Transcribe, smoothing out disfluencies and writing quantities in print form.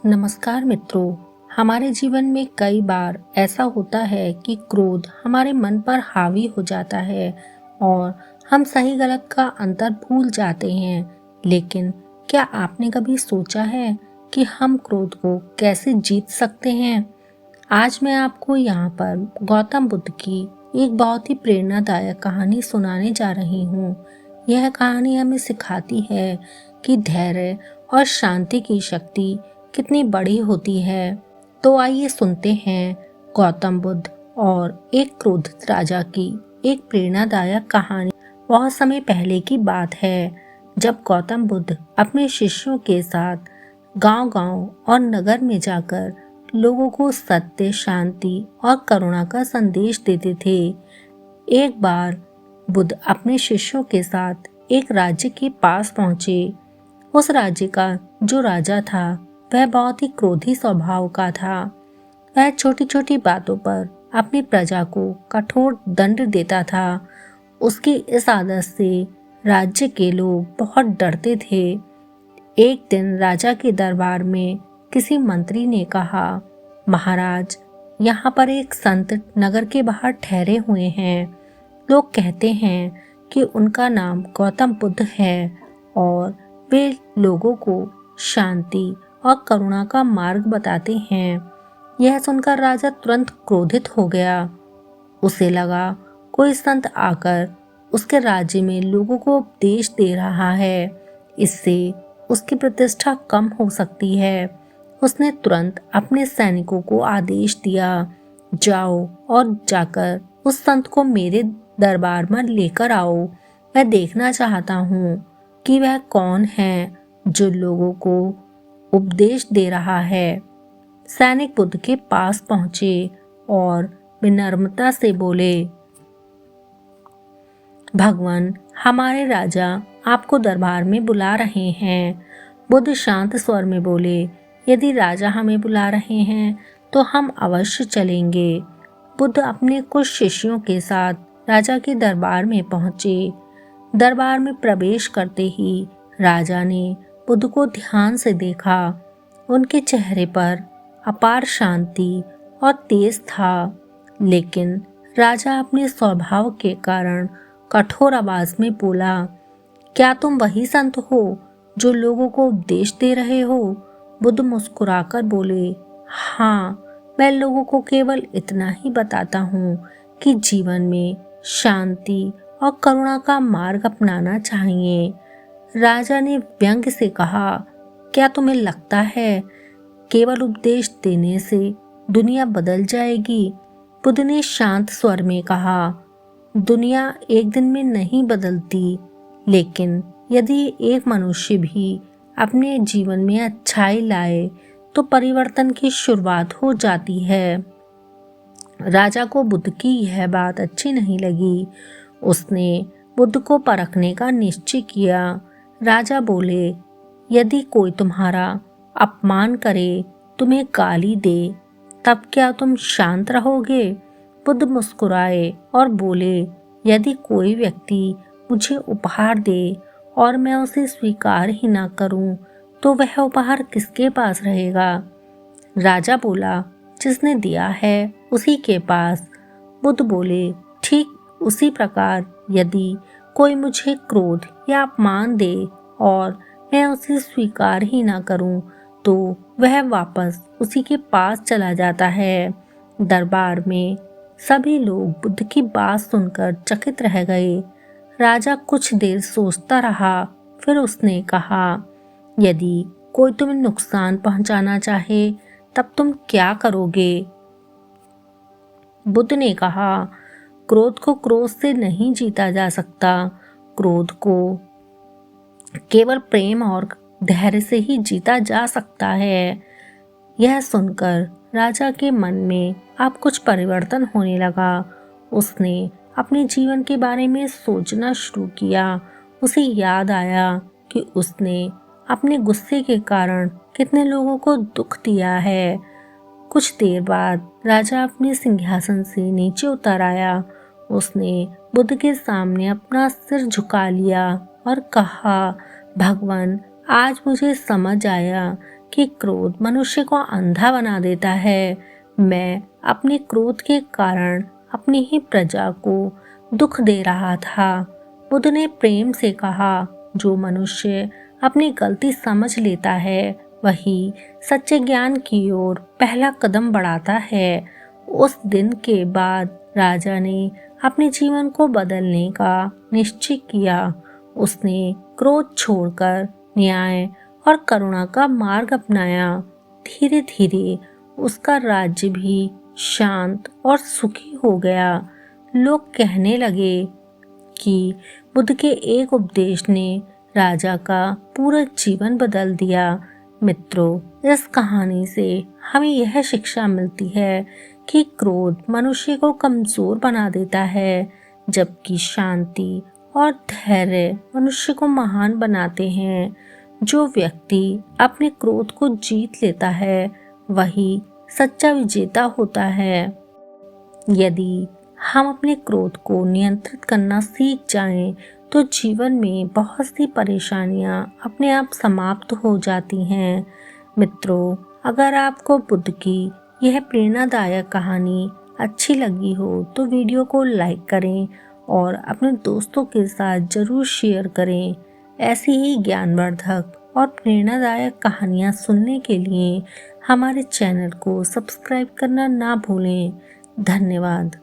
नमस्कार मित्रों। हमारे जीवन में कई बार ऐसा होता है कि क्रोध हमारे मन पर हावी हो जाता है और हम सही गलत का अंतर भूल जाते हैं। लेकिन क्या आपने कभी सोचा है कि हम क्रोध को कैसे जीत सकते हैं? आज मैं आपको यहाँ पर गौतम बुद्ध की एक बहुत ही प्रेरणादायक कहानी सुनाने जा रही हूँ। यह कहानी हमें सिखाती है कि धैर्य और शांति की शक्ति कितनी बड़ी होती है। तो आइए सुनते हैं गौतम बुद्ध और एक क्रोधित राजा की एक प्रेरणादायक कहानी। बहुत समय पहले की बात है, जब गौतम बुद्ध अपने शिष्यों के साथ गांव-गांव और नगर में जाकर लोगों को सत्य, शांति और करुणा का संदेश देते थे। एक बार बुद्ध अपने शिष्यों के साथ एक राज्य के पास पहुंचे। उस राज्य का जो राजा था वह बहुत ही क्रोधी स्वभाव का था। वह छोटी छोटी बातों पर अपनी प्रजा को कठोर दंड देता था। उसकी इस आदत से राज्य के लोग बहुत डरते थे। एक दिन राजा के दरबार में किसी मंत्री ने कहा, महाराज, यहाँ पर एक संत नगर के बाहर ठहरे हुए हैं। लोग कहते हैं कि उनका नाम गौतम बुद्ध है और वे लोगों को शांति और करुणा का मार्ग बताते हैं। यह सुनकर राजा तुरंत क्रोधित हो गया। उसे लगा कोई संत आकर उसके राज्य में लोगों को उपदेश दे रहा है, इससे उसकी प्रतिष्ठा कम हो सकती है। उसने तुरंत अपने सैनिकों को आदेश दिया, जाओ और जाकर उस संत को मेरे दरबार में लेकर आओ। मैं देखना चाहता हूँ कि वह कौन है जो लोगों को उपदेश दे रहा है। सैनिक बुद्ध के पास पहुंचे और विनम्रता से बोले, भगवान, हमारे राजा आपको दरबार में बुला रहे हैं। बुद्ध शांत स्वर में बोले, यदि राजा हमें बुला रहे हैं तो हम अवश्य चलेंगे। बुद्ध अपने कुछ शिष्यों के साथ राजा के दरबार में पहुंचे। दरबार में प्रवेश करते ही राजा ने बुद्ध को ध्यान से देखा। उनके चेहरे पर अपार शांति और तेज था, लेकिन राजा अपने स्वभाव के कारण कठोर आवाज में बोला, क्या तुम वही संत हो जो लोगों को उपदेश दे रहे हो? बुद्ध मुस्कुराकर बोले, हाँ, मैं लोगों को केवल इतना ही बताता हूँ कि जीवन में शांति और करुणा का मार्ग अपनाना चाहिए। राजा ने व्यंग से कहा, क्या तुम्हें लगता है केवल उपदेश देने से दुनिया बदल जाएगी? बुद्ध ने शांत स्वर में कहा, दुनिया एक दिन में नहीं बदलती, लेकिन यदि एक मनुष्य भी अपने जीवन में अच्छाई लाए तो परिवर्तन की शुरुआत हो जाती है। राजा को बुद्ध की यह बात अच्छी नहीं लगी। उसने बुद्ध को परखने का निश्चय किया। राजा बोले, यदि कोई तुम्हारा अपमान करे, तुम्हें गाली दे, तब क्या तुम शांत रहोगे? बुद्ध मुस्कुराए और बोले, यदि कोई व्यक्ति मुझे उपहार दे और मैं उसे स्वीकार ही ना करूं, तो वह उपहार किसके पास रहेगा? राजा बोला, जिसने दिया है उसी के पास। बुद्ध बोले, ठीक उसी प्रकार यदि कोई मुझे क्रोध या अपमान दे और मैं उसे स्वीकार ही ना करूं, तो वह वापस उसी के पास चला जाता है। दरबार में सभी लोग बुद्ध की बात सुनकर चकित रह गए। राजा कुछ देर सोचता रहा, फिर उसने कहा, यदि कोई तुम्हें नुकसान पहुंचाना चाहे तब तुम क्या करोगे? बुद्ध ने कहा, क्रोध को क्रोध से नहीं जीता जा सकता। क्रोध को केवल प्रेम और धैर्य से ही जीता जा सकता है। यह सुनकर राजा के मन में अब कुछ परिवर्तन होने लगा। उसने अपने जीवन के बारे में सोचना शुरू किया। उसे याद आया कि उसने अपने गुस्से के कारण कितने लोगों को दुख दिया है। कुछ देर बाद राजा अपने सिंहासन से नीचे उतर आया। उसने बुद्ध के सामने अपना सिर झुका लिया और कहा, भगवान, आज मुझे समझ आया कि क्रोध मनुष्य को अंधा बना देता है। मैं अपने क्रोध के कारण अपनी ही प्रजा को दुख दे रहा था। बुद्ध ने प्रेम से कहा, जो मनुष्य अपनी गलती समझ लेता है वही सच्चे ज्ञान की ओर पहला कदम बढ़ाता है। उस दिन के बाद राजा ने अपने जीवन को बदलने का निश्चय किया। उसने क्रोध छोड़कर न्याय और करुणा का मार्ग अपनाया। धीरे धीरे उसका राज्य भी शांत और सुखी हो गया। लोग कहने लगे कि बुद्ध के एक उपदेश ने राजा का पूरा जीवन बदल दिया। मित्रों, इस कहानी से हमें यह शिक्षा मिलती है कि क्रोध मनुष्य को कमजोर बना देता है, जबकि शांति और धैर्य मनुष्य को महान बनाते हैं। जो व्यक्ति अपने क्रोध को जीत लेता है वही सच्चा विजेता होता है। यदि हम अपने क्रोध को नियंत्रित करना सीख जाएं, तो जीवन में बहुत सी परेशानियां अपने आप समाप्त हो जाती हैं। मित्रों, अगर आपको बुद्ध की यह प्रेरणादायक कहानी अच्छी लगी हो तो वीडियो को लाइक करें और अपने दोस्तों के साथ जरूर शेयर करें। ऐसी ही ज्ञानवर्धक और प्रेरणादायक कहानियाँ सुनने के लिए हमारे चैनल को सब्सक्राइब करना ना भूलें। धन्यवाद।